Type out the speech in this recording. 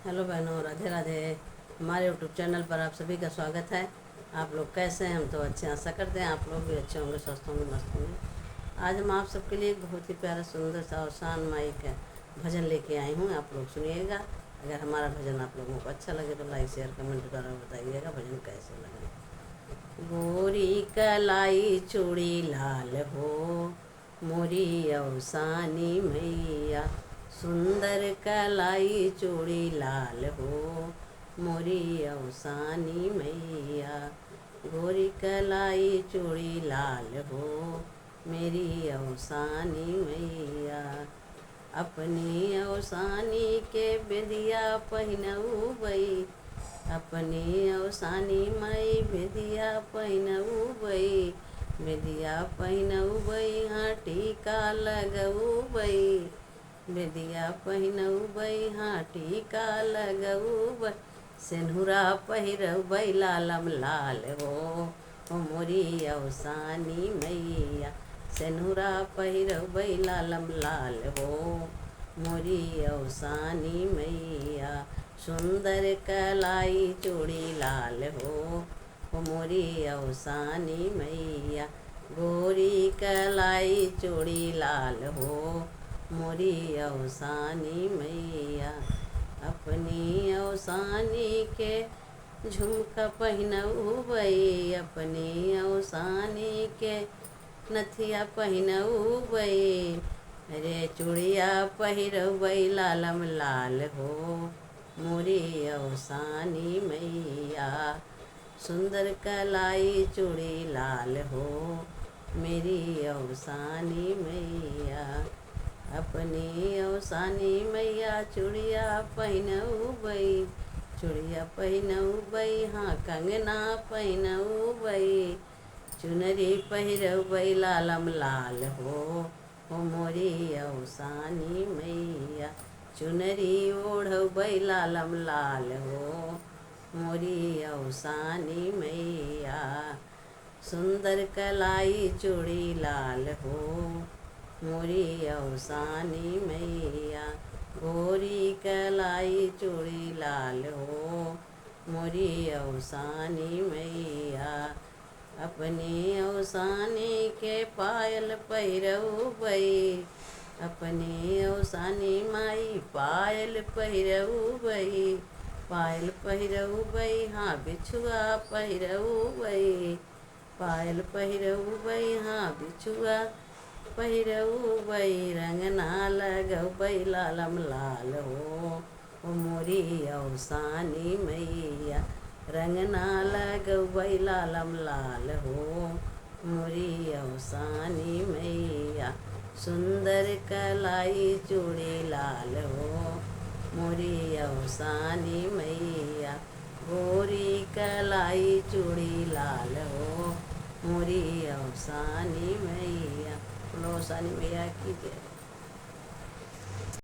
Hello बहनों, राधे राधे। हमारे YouTube channel पर आप सभी का स्वागत है। आप लोग कैसे हैं? हम तो अच्छे, आशा करते हैं आप लोग भी अच्छे होंगे, स्वस्थ होंगे, मस्त होंगे। आज हम आप सबके लिए एक बहुत ही प्यारा, सुंदर सा और शान माई का भजन लेके आई हूँ। आप लोग सुनिएगा। अगर हमारा भजन आप लोगों को अच्छा लगे तो लाइक शेयर कमेंट द्वारा बताइएगा भजन कैसे लगे। गोरी कलाई चूड़ी लाल हो, मोरी अवसानी मैया। सुंदर कलाई चूड़ी लाल हो, मोरी अवसानी मैया। गोरी कलाई चूड़ी लाल हो, मेरी अवसानी मैया। अपनी अवसानी के बेदिया पहिनऊ बई, अपनी अवसानी मई बेदिया पहिनऊ बई। बेदिया पहिनऊ बई, हाँ टीका लगऊ बई। बेदिया पहिनऊ बई, हाँ टीका लगऊ बई। सेनुरा पहिरऊ बई, लालम लाल हो मोरी अवसानी मैया। सेनुरा पहिरऊ बई, लालम लाल हो मोरी अवसानी मैया। सुंदर कलाई चूड़ी लाल हो मोरी अवसानी मैया। गोरी कलाई चूड़ी लाल हो, मोरी अवसानी मैया। अपनी अवसानी के झुमका पहिनऊ बई, अपनी अवसानी के नथिया पहिनऊ बई। रे चूड़िया पहिरऊ बई, लालम लाल हो मोरी अवसानी मैया। सुंदर कलाई चूड़ी लाल हो, मेरी अवसानी मैया। अपनी अवसानी मैया चूड़िया पहिनऊ बई, चूड़िया पहिनऊ बई, हाँ कंगना पहिनऊ बई। चुनरी पहिरऊ बई, लालम लाल हो मोरी अवसानी मैया। चुनरी ओढ़ऊ बई, लालम लाल हो मोरी अवसानी मैया। सुंदर कलाई चूड़ी लाल हो, मोरी अवसानी मैया। गोरी कलाई चूड़ी लाल हो, मोरी अवसानी मैया। अपनी अवसानी के पायल पहिरऊ बई, अपनी अवसानी माई पायल पहिरऊ बई। पायल पहिरऊ बई, हाँ बिछुआ पहिरऊ बई। पायल पहिरऊ बई, हाँ बिछुआ पहिरऊ बई। रंगना लगऊ बई, लालम लाल हो मोरी अवसानी मैया। रंगना लगऊ बई, लालम लाल हो मोरी अवसानी मैया। सुंदर कलाई चूड़ी लाल हो, मोरी अवसानी मैया। गोरी कलाई चूड़ी लाल हो, मोरी अवसानी मैया। अवसानी मैया की जय।